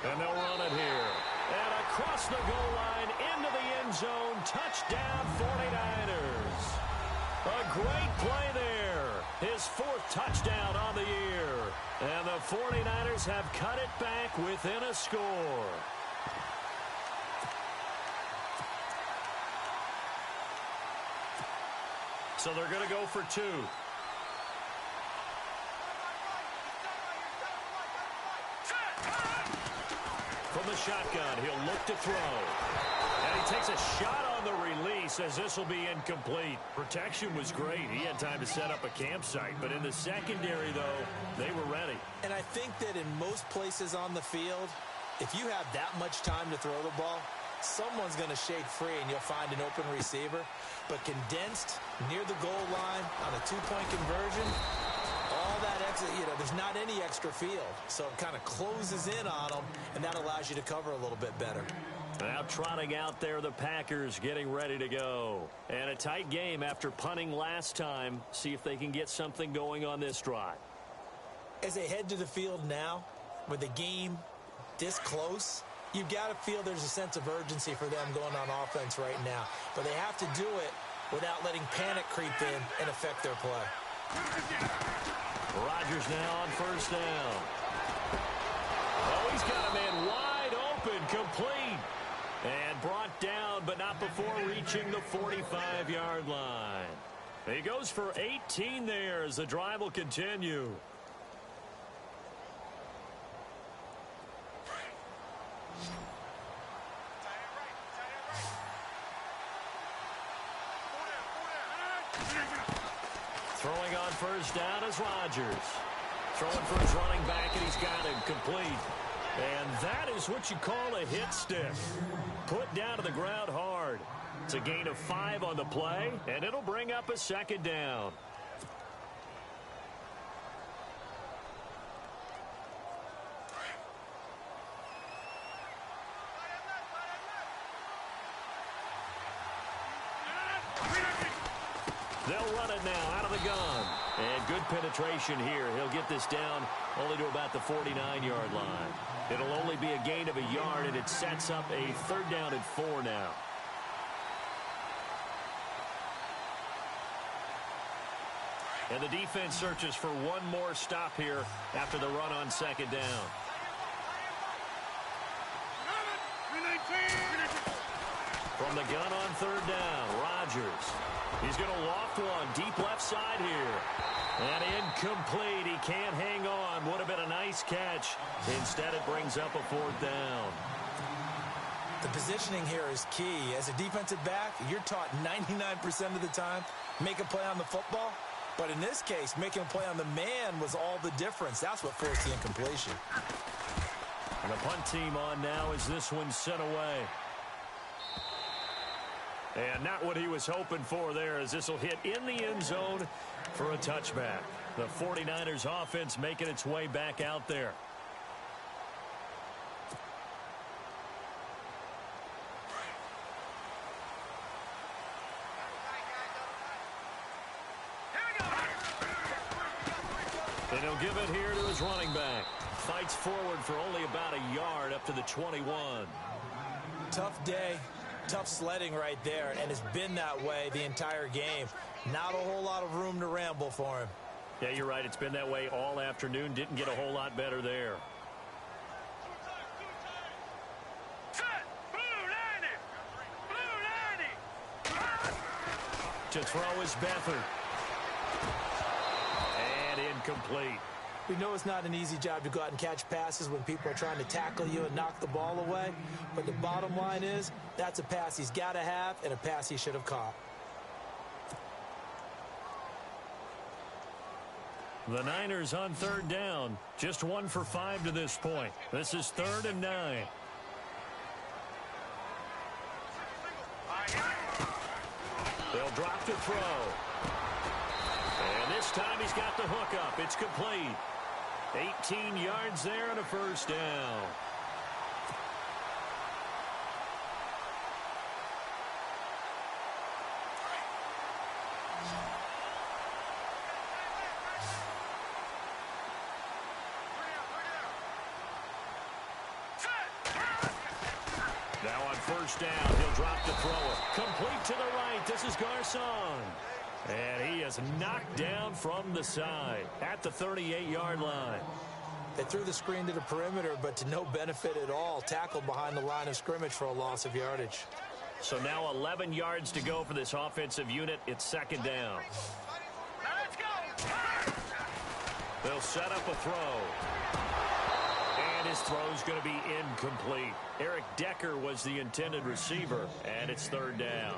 And they'll run it here. And across the goal line into the end end zone. Touchdown, 49ers. A great play there. His 4th touchdown on the year. And the 49ers have cut it back within a score. So they're going to go for 2. From the shotgun, he'll look to throw. And he takes a shot on the release as this will be incomplete. Protection was great. He had time to set up a campsite. But in the secondary, though, they were ready. And I think that in most places on the field, if you have that much time to throw the ball, someone's going to shake free and you'll find an open receiver. But condensed near the goal line on a 2-point conversion, all that extra, there's not any extra field. So it kind of closes in on them, and that allows you to cover a little bit better. Now trotting out there, the Packers getting ready to go. And a tight game after punting last time. See if they can get something going on this drive. As they head to the field now, with the game this close, you've got to feel there's a sense of urgency for them going on offense right now. But they have to do it without letting panic creep in and affect their play. Rodgers now on 1st down. Oh, he's got a man wide open, complete. And brought down, but not before reaching the 45-yard line. He goes for 18 there as the drive will continue. Throwing on 1st down is Rodgers. Throwing for his running back, and he's got him complete. And that is what you call a hit stiff. Put down to the ground hard. It's a gain of 5 on the play, and it'll bring up a 2nd down. They'll run it now out of the gun. And good penetration here. He'll get this down only to about the 49-yard line. It'll only be a gain of a yard, and it sets up a 3rd down and 4 now. And the defense searches for one more stop here after the run on 2nd down. From the gun on 3rd down, Rodgers. He's going to loft one deep left side here. And incomplete. He can't hang on. Would have been a nice catch. Instead, it brings up a 4th down. The positioning here is key. As a defensive back, you're taught 99% of the time, make a play on the football. But in this case, making a play on the man was all the difference. That's what forced the incompletion. And the punt team on now as this one's sent away. And not what he was hoping for there, as this will hit in the end zone for a touchback. The 49ers offense making its way back out there. And he'll give it here to his running back. Fights forward for only about a yard up to the 21. Tough day. Tough sledding right there, and it's been that way the entire game. Not a whole lot of room to ramble for him. Yeah, you're right. It's been that way all afternoon. Didn't get a whole lot better there. To throw is Beathard. And incomplete. We know it's not an easy job to go out and catch passes when people are trying to tackle you and knock the ball away. But the bottom line is, that's a pass he's got to have and a pass he should have caught. The Niners on 3rd down. Just 1 for 5 to this point. This is 3rd and 9. They'll drop to throw. And this time he's got the hook up. It's complete. 18 yards there and a 1st down. Now on first down, he'll drop to throw it. Complete to the right. This is Garcon. And he is knocked down from the side at the 38-yard line. They threw the screen to the perimeter, but to no benefit at all. Tackled behind the line of scrimmage for a loss of yardage. So now 11 yards to go for this offensive unit. It's second down. Let's go. They'll set up a throw. And his throw's going to be incomplete. Eric Decker was the intended receiver, and it's third down.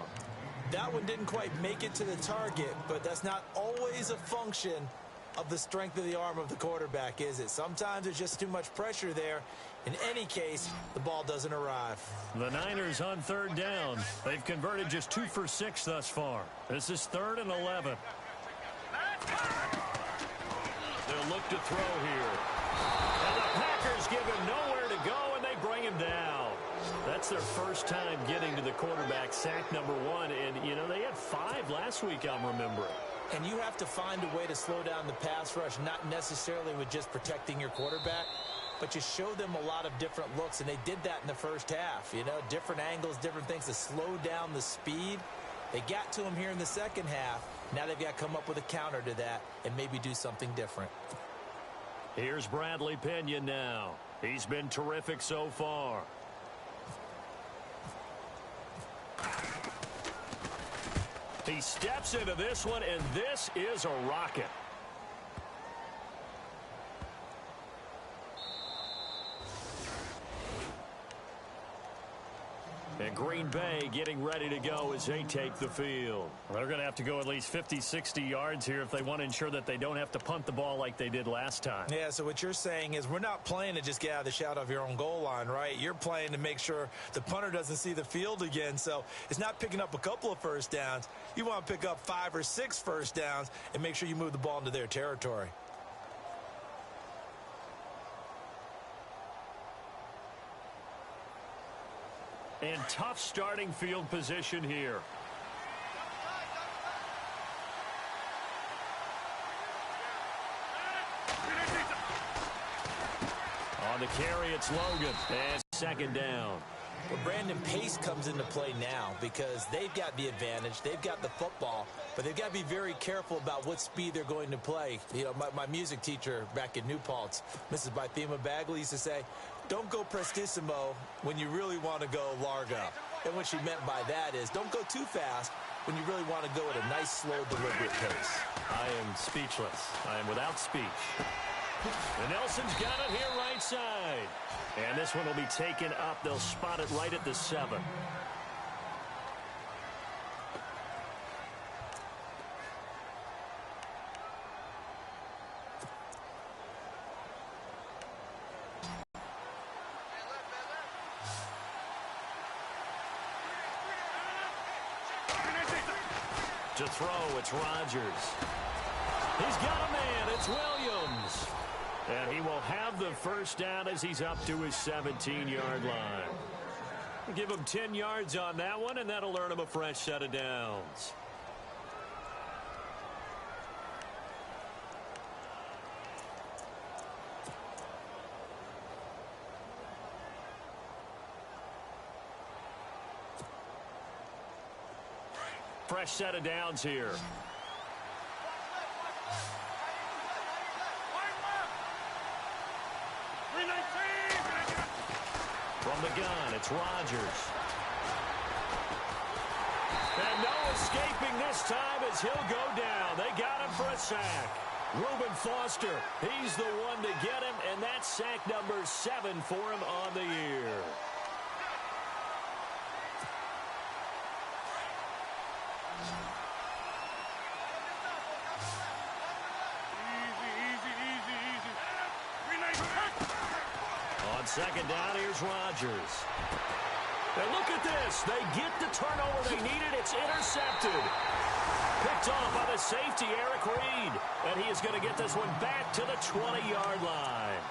That one didn't quite make it to the target, but that's not always a function of the strength of the arm of the quarterback, is it? Sometimes there's just too much pressure there. In any case, the ball doesn't arrive. The Niners on third down. They've converted just 2 for 6 thus far. This is 3rd and 11. They'll look to throw here. And the Packers give him nowhere to go, and they bring him down. That's their first time getting to the quarterback, sack number 1. And, you know, they had 5 last week, I'm remembering. And you have to find a way to slow down the pass rush, not necessarily with just protecting your quarterback, but you show them a lot of different looks, and they did that in the first half. You know, different angles, different things to slow down the speed. They got to him here in the second half. Now they've got to come up with a counter to that and maybe do something different. Here's Bradley Pinion now. He's been terrific so far. He steps into this one, and this is a rocket. And Green Bay getting ready to go as they take the field. They're going to have to go at least 50, 60 yards here if they want to ensure that they don't have to punt the ball like they did last time. Yeah, so what you're saying is we're not playing to just get out of the shadow of your own goal line, right? You're playing to make sure the punter doesn't see the field again. So it's not picking up a couple of first downs. You want to pick up 5 or 6 first downs and make sure you move the ball into their territory. And tough starting field position here. On the carry, it's Logan. And second down. Well, Brandon, pace comes into play now because they've got the advantage. They've got the football, but they've got to be very careful about what speed they're going to play. You know, my music teacher back in New Paltz, Mrs. Bythema Bagley, used to say, don't go prestissimo when you really want to go largo. And what she meant by that is don't go too fast when you really want to go at a nice, slow, deliberate pace. I am speechless. I am without speech. And Nelson's got it here right side. And this one will be taken up. They'll spot it right at the 7. To throw, it's Rodgers. He's got a man. It's Williams. And he will have the first down as he's up to his 17-yard line. We'll give him 10 yards on that one, and that'll earn him a fresh set of downs. Fresh set of downs here. From the gun, it's Rodgers. And no escaping this time as he'll go down. They got him for a sack. Reuben Foster, he's the one to get him, and that's sack number 7 for him on the year. Second down, here's Rodgers. And look at this. They get the turnover they needed. It's intercepted. Picked off by the safety, Eric Reed. And he is going to get this one back to the 20-yard line.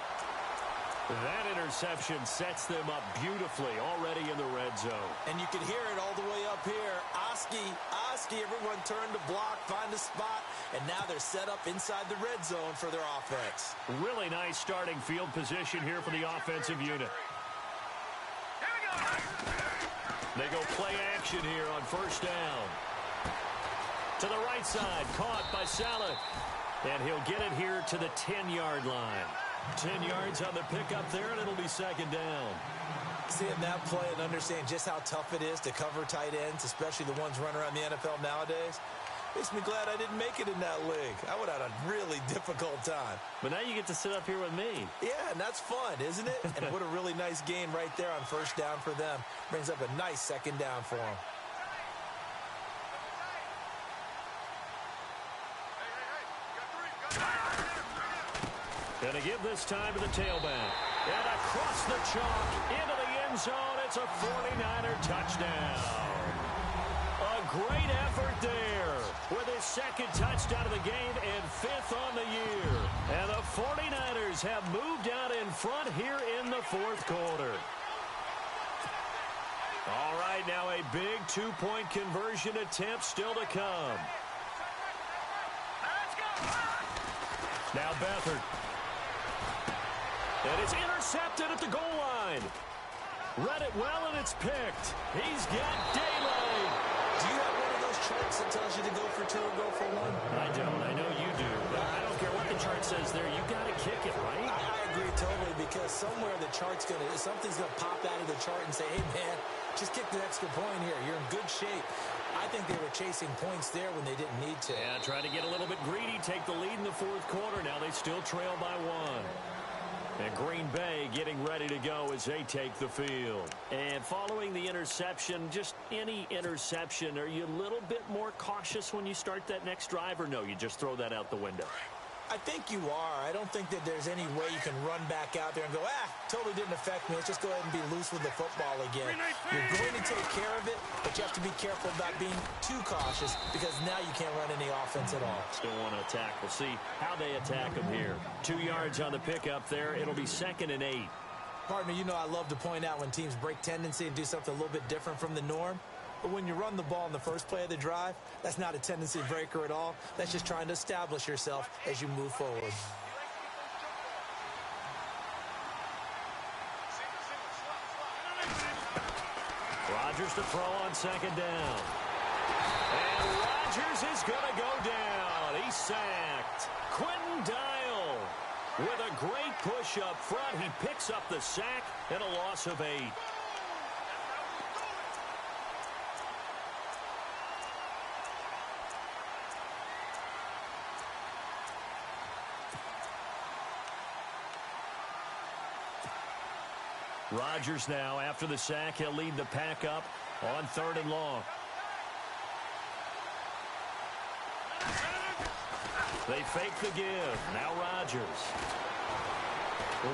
That interception sets them up beautifully already in the red zone. And you can hear it all the way up here. Oski, everyone turned to block, find a spot, and now they're set up inside the red zone for their offense. Really nice starting field position here for the offensive unit. Here we go. They go play action here on first down. To the right side, caught by Saleh. And he'll get it here to the 10-yard line. 10 yards on the pickup there, and it'll be second down. Seeing that play and understanding just how tough it is to cover tight ends, especially the ones running around the NFL nowadays, makes me glad I didn't make it in that league. I would have had a really difficult time. But now you get to sit up here with me. Yeah, and that's fun, isn't it? And what a really nice gain right there on first down for them. Brings up a nice second down for them. Going to give this time to the tailback. And across the chalk, into the end zone. It's a 49er touchdown. A great effort there with his second touchdown of the game and 5th on the year. And the 49ers have moved out in front here in the 4th quarter. All right, now a big 2-point conversion attempt still to come. Now Beathard. And it's intercepted at the goal line. Read it well, and it's picked. He's got daylight. Do you have one of those charts that tells you to go for 2 or go for 1? I don't. I know you do. But I don't care what the chart says there. You got to kick it, right? I agree totally, because somewhere the chart's something's going to pop out of the chart and say, hey, man, just kick the extra point here. You're in good shape. I think they were chasing points there when they didn't need to. Yeah, try to get a little bit greedy, take the lead in the 4th quarter. Now they still trail by 1. And Green Bay getting ready to go as they take the field. And following the interception, just any interception, are you a little bit more cautious when you start that next drive, or no, you just throw that out the window? I think you are. I don't think that there's any way you can run back out there and go, totally didn't affect me. Let's just go ahead and be loose with the football again. You're going to take care of it, but you have to be careful about being too cautious, because now you can't run any offense at all. Still want to attack. We'll see how they attack them here. 2 yards on the pickup there. It'll be 2nd and 8. Partner, you know I love to point out when teams break tendency and do something a little bit different from the norm. But when you run the ball in the first play of the drive, that's not a tendency breaker at all. That's just trying to establish yourself as you move forward. Rodgers to throw on 2nd down. And Rodgers is going to go down. He's sacked. Quentin Dial with a great push up front. He picks up the sack and a loss of 8. Rodgers now, after the sack, he'll lead the pack up on 3rd and long. They fake the give. Now Rodgers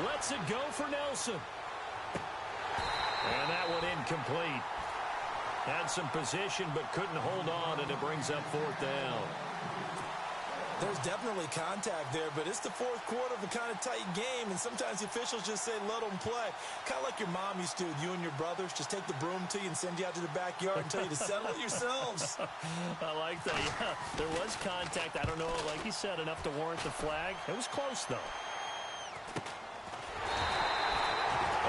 lets it go for Nelson. And that one incomplete. Had some position but couldn't hold on, and it brings up 4th down. There's definitely contact there, but it's the 4th quarter of a kind of tight game, and sometimes the officials just say, let them play. Kind of like your mom used to with you and your brothers. Just take the broom to you and send you out to the backyard and tell you to settle it yourselves. I like that, yeah. There was contact. I don't know, like you said, enough to warrant the flag. It was close, though.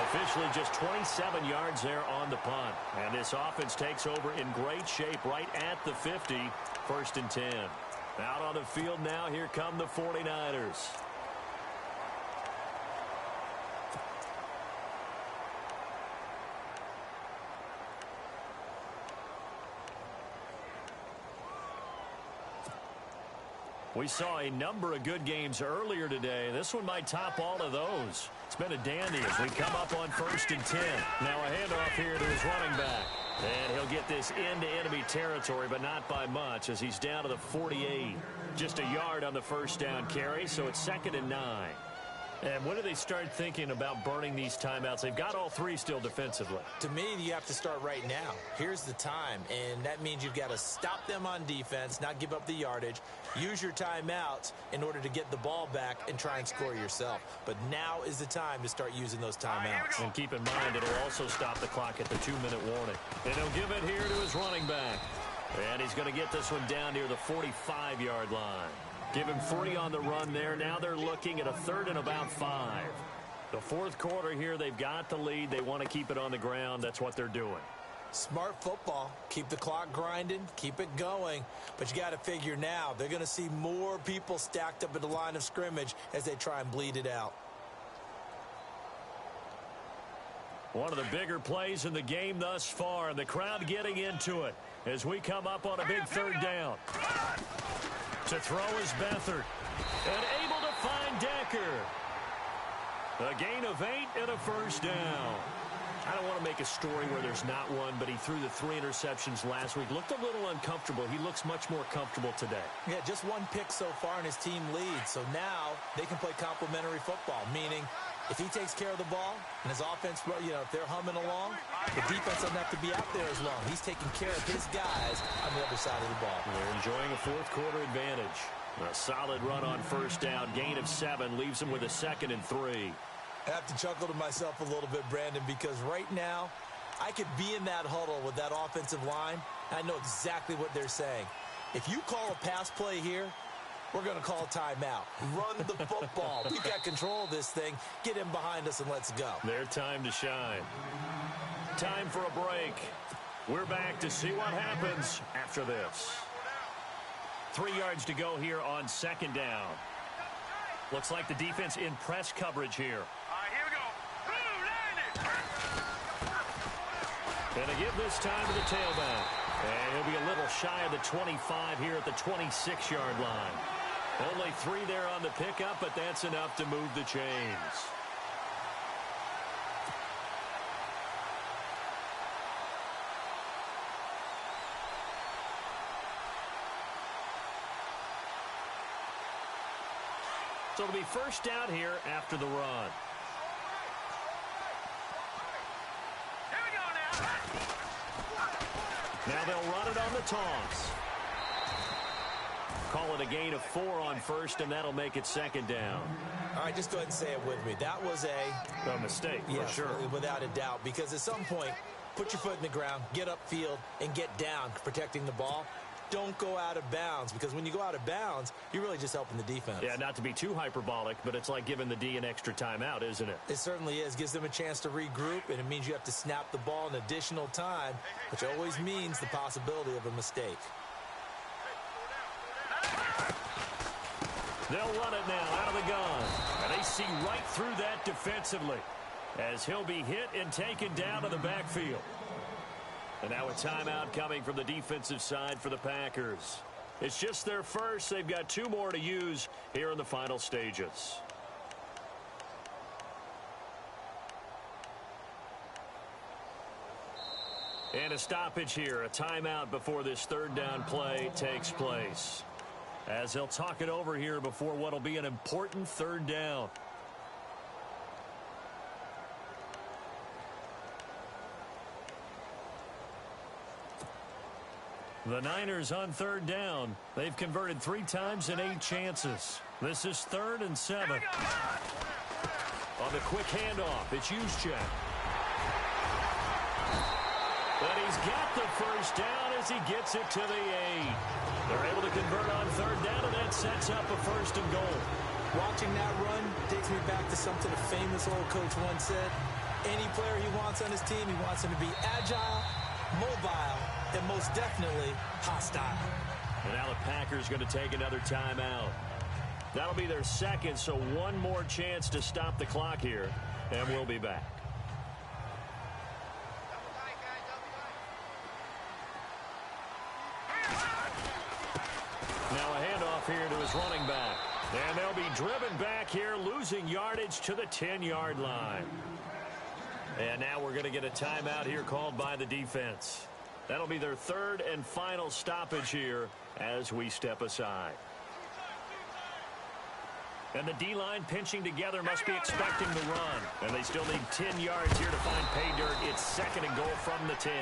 Officially just 27 yards there on the punt. And this offense takes over in great shape right at the 50, 1st and 10. Out on the field now, here come the 49ers. We saw a number of good games earlier today. This one might top all of those. It's been a dandy as we come up on 1st and 10. Now a handoff here to his running back. And he'll get this into enemy territory, but not by much, as he's down to the 48. Just a yard on the first down carry, so it's 2nd and 9. And when do they start thinking about burning these timeouts? They've got all 3 still defensively. To me, you have to start right now. Here's the time, and that means you've got to stop them on defense, not give up the yardage, use your timeouts in order to get the ball back and try and score yourself. But now is the time to start using those timeouts. And keep in mind, it'll also stop the clock at the 2-minute warning. And he'll give it here to his running back. And he's going to get this one down near the 45-yard line. Give him 3 on the run there. Now they're looking at a 3rd and about 5. The 4th quarter here, they've got the lead. They want to keep it on the ground. That's what they're doing. Smart football. Keep the clock grinding. Keep it going. But you got to figure now, they're going to see more people stacked up at the line of scrimmage as they try and bleed it out. One of the bigger plays in the game thus far, and the crowd getting into it as we come up on a big third down. To throw is Beathard, and able to find Decker. A gain of 8 and a first down. I don't want to make a story where there's not one, but he threw the 3 interceptions last week. Looked a little uncomfortable. He looks much more comfortable today. Yeah, just 1 pick so far, and his team leads. So now they can play complementary football, meaning if he takes care of the ball and his offense, if they're humming along, the defense doesn't have to be out there as long. He's taking care of his guys on the other side of the ball. They're enjoying a fourth-quarter advantage. A solid run on first down. Gain of 7 leaves him with a 2nd and 3. I have to chuckle to myself a little bit, Brandon, because right now I could be in that huddle with that offensive line. I know exactly what they're saying. If you call a pass play here, we're going to call a timeout. Run the football. We got control of this thing. Get him behind us and let's go. Their time to shine. Time for a break. We're back to see what happens after this. 3 yards to go here on 2nd down. Looks like the defense in press coverage here. All right, here we go. And to give this time to the tailback. And he'll be a little shy of the 25 here at the 26-yard line. Only 3 there on the pickup, but that's enough to move the chains. So it'll be first down here after the run. Here we go now. Now they'll run it on the toss. Call it a gain of 4 on first, and that'll make it 2nd down. All right, just go ahead and say it with me. That was a mistake, for sure. Without a doubt, because at some point, put your foot in the ground, get upfield, and get down, protecting the ball. Don't go out of bounds, because when you go out of bounds, you're really just helping the defense. Yeah, not to be too hyperbolic, but it's like giving the D an extra timeout, isn't it? It certainly is. Gives them a chance to regroup, and it means you have to snap the ball an additional time, which always means the possibility of a mistake. They'll run it now out of the gun. And they see right through that defensively as he'll be hit and taken down to the backfield. And now a timeout coming from the defensive side for the Packers. It's just their first. They've got 2 more to use here in the final stages. And a stoppage here, a timeout before this 3rd down play takes place. As they'll talk it over here before what'll be an important 3rd down. The Niners on 3rd down. They've converted 3 times in 8 chances. This is 3rd and 7. On the quick handoff, it's Juszczyk. But he's got the first down as he gets it to the 8. They're able to convert on 3rd down, and that sets up a 1st and goal. Watching that run takes me back to something a famous old coach once said. Any player he wants on his team, he wants him to be agile, mobile, and most definitely hostile. And now the Packers going to take another timeout. That'll be their 2nd, so 1 more chance to stop the clock here, and we'll be back. Now a handoff here to his running back. And they'll be driven back here, losing yardage to the 10-yard line. And now we're going to get a timeout here called by the defense. That'll be their 3rd and final stoppage here as we step aside. And the D-line pinching together must be expecting the run. And they still need 10 yards here to find pay dirt. It's 2nd and goal from the 10.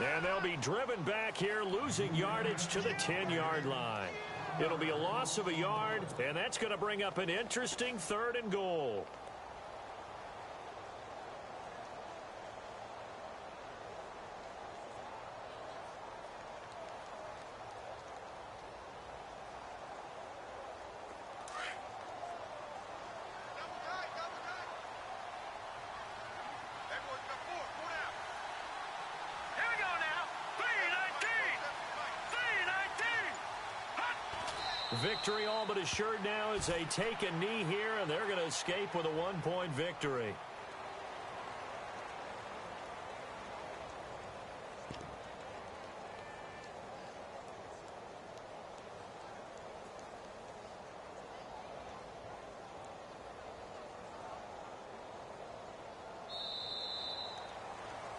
And they'll be driven back here, losing yardage to the 10-yard line. It'll be a loss of a yard, and that's going to bring up an interesting 3rd and goal. Here we go now. Victory all but assured now as they take a knee here, and they're going to escape with a 1-point victory.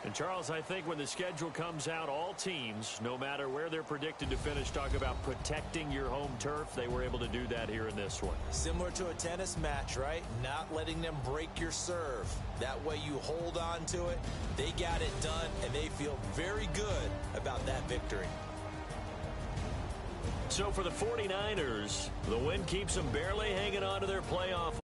And Charles, I think when the schedule comes out, all teams, no matter where they're predicted to finish, talk about protecting your home turf. They were able to do that here in this one. Similar to a tennis match, right? Not letting them break your serve. That way you hold on to it. They got it done, and they feel very good about that victory. So for the 49ers, the win keeps them barely hanging on to their playoff